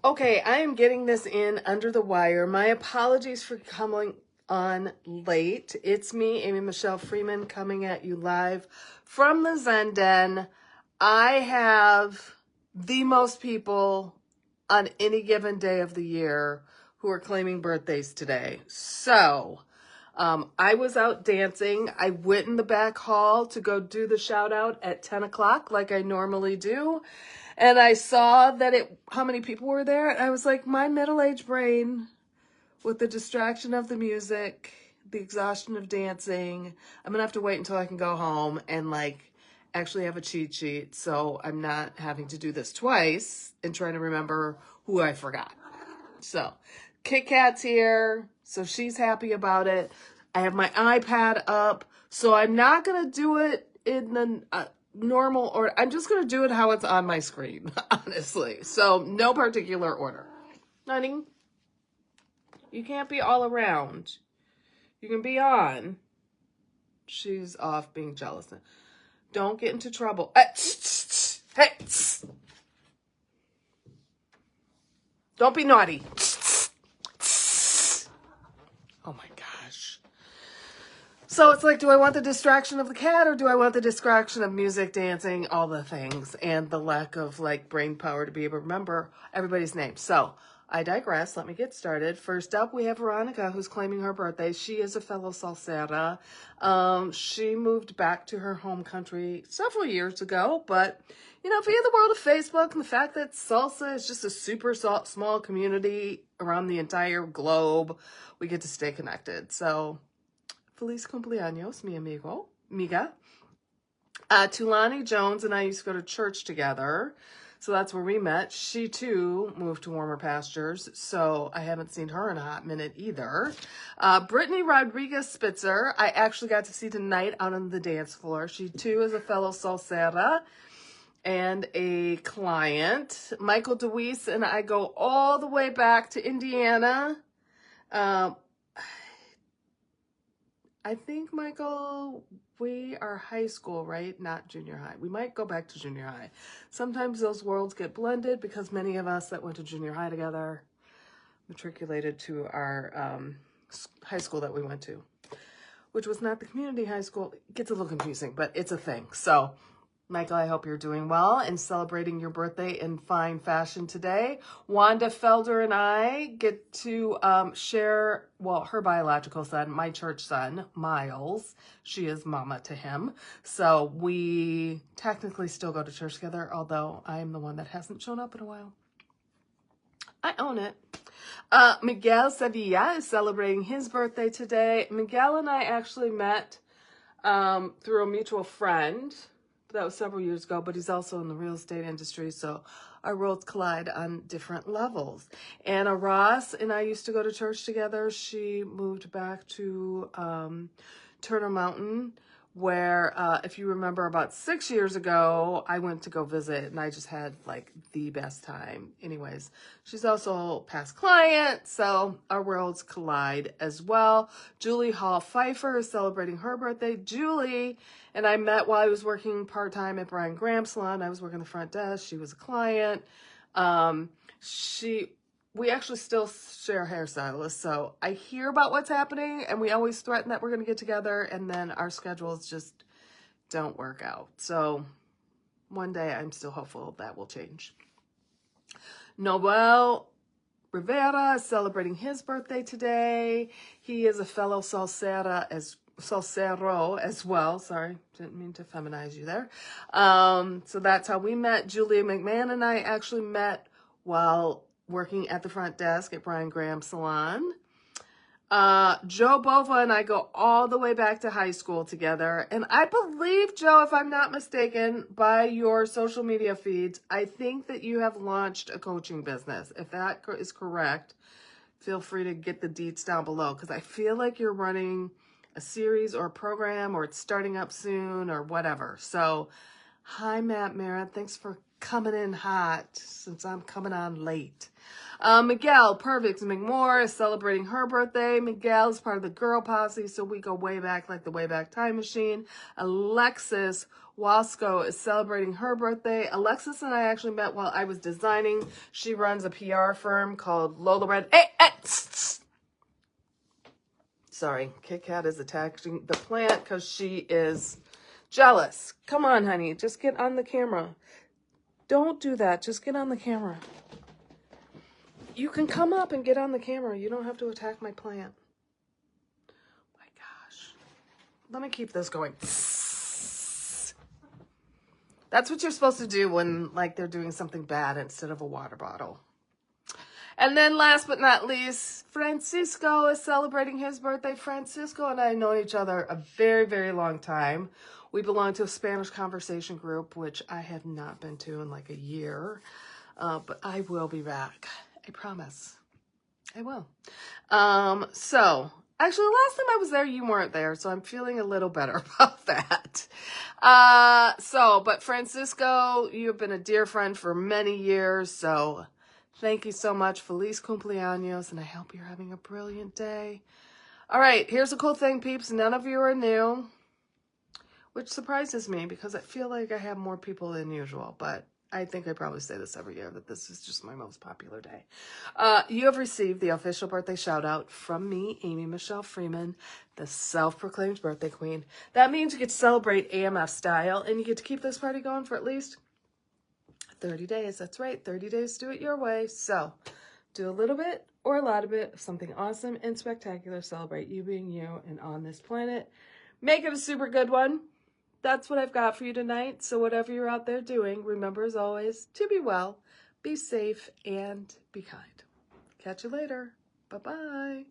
Okay, I am getting this in under the wire. My apologies for coming on late. It's me, Amy Michelle Freeman, coming at you live from the Zen Den. I have the most people on any given day of the year who are claiming birthdays today. So, I was out dancing. I went in the back hall to go do the shout out at 10 o'clock like I normally do. And I saw that how many people were there. And I was like, my middle-aged brain, with the distraction of the music, the exhaustion of dancing, I'm going to have to wait until I can go home and actually have a cheat sheet. So I'm not having to do this twice and trying to remember who I forgot. So Kit Kat's here. So she's happy about it. I have my iPad up. So I'm not going to do it in the normal order. I'm just going to do it how it's on my screen, honestly. So no particular order. Honey, you can't be all around. You can be on. She's off being jealous. Don't get into trouble. Hey, don't be naughty. Oh my gosh. So it's like, do I want the distraction of the cat or do I want the distraction of music, dancing, all the things, and the lack of brain power to be able to remember everybody's name? So I digress. Let me get started. First up, we have Veronica, who's claiming her birthday. She is a fellow salsera. She moved back to her home country several years ago, but via the world of Facebook and the fact that salsa is just a super small community around the entire globe, we get to stay connected. So Feliz cumpleaños, mi amiga. Tulani Jones and I used to go to church together. So that's where we met. She too moved to warmer pastures. So I haven't seen her in a hot minute either. Brittany Rodriguez Spitzer, I actually got to see tonight out on the dance floor. She too is a fellow salsera and a client. Michael DeWeese and I go all the way back to Indiana. I think, Michael, we are high school, right? Not junior high. We might go back to junior high. Sometimes those worlds get blended because many of us that went to junior high together matriculated to our high school that we went to, which was not the community high school. It gets a little confusing, but it's a thing. So, Michael, I hope you're doing well and celebrating your birthday in fine fashion today. Wanda Felder and I get to share, her biological son, my church son, Miles. She is mama to him. So we technically still go to church together, although I am the one that hasn't shown up in a while. I own it. Miguel Sevilla is celebrating his birthday today. Miguel and I actually met through a mutual friend. That was several years ago, but he's also in the real estate industry, so our worlds collide on different levels. Anna Ross and I used to go to church together. She moved back to Turner Mountain, where, if you remember, about 6 years ago, I went to go visit, and I just had, the best time. Anyways, she's also a past client, so our worlds collide as well. Julie Hall Pfeiffer is celebrating her birthday. Julie and I met while I was working part-time at Brian Graham's salon. I was working the front desk. She was a client. We actually still share hairstylists, so I hear about what's happening, and we always threaten that we're going to get together, and then our schedules just don't work out. So one day I'm still hopeful that will change. Noel Rivera is celebrating his birthday today. He is a fellow salsero as well. Sorry, didn't mean to feminize you there. So that's how we met. Julia McMahon and I actually met while working at the front desk at Brian Graham's salon. Joe Bova and I go all the way back to high school together. And I believe, Joe, if I'm not mistaken, by your social media feeds, I think that you have launched a coaching business. If that is correct, feel free to get the deets down below, because I feel like you're running a series or a program, or it's starting up soon or whatever. So hi, Matt Merritt. Thanks for coming in hot since I'm coming on late. Miguel Purvix McMore is celebrating her birthday. Miguel is part of the girl posse, so we go way back like the Wayback Time Machine. Alexis Wasco is celebrating her birthday. Alexis and I actually met while I was designing. She runs a PR firm called Lola Red. Hey, sorry, Kit Kat is attacking the plant because she is jealous. Come on, honey, just get on the camera. Don't do that. Just get on the camera. You can come up and get on the camera. You don't have to attack my plant. My gosh. Let me keep this going. That's what you're supposed to do when, like, they're doing something bad instead of a water bottle. And then last but not least, Francisco is celebrating his birthday. Francisco and I know each other a very, very long time. We belong to a Spanish conversation group, which I have not been to in like a year. But I will be back. I promise. I will. So, actually, last time I was there, you weren't there, so I'm feeling a little better about that. But Francisco, you've been a dear friend for many years, so thank you so much. Feliz cumpleaños, and I hope you're having a brilliant day. All right, here's a cool thing, peeps. None of you are new, which surprises me because I feel like I have more people than usual, but I think I probably say this every year, that this is just my most popular day. You have received the official birthday shout out from me, Amy Michelle Freeman, the self-proclaimed birthday queen. That means you get to celebrate AMF style, and you get to keep this party going for at least 30 days. That's right, 30 days to do it your way. So do a little bit or a lot of it of something awesome and spectacular. Celebrate you being you and on this planet. Make it a super good one. That's what I've got for you tonight. So whatever you're out there doing, remember as always to be well, be safe, and be kind. Catch you later. Bye-bye.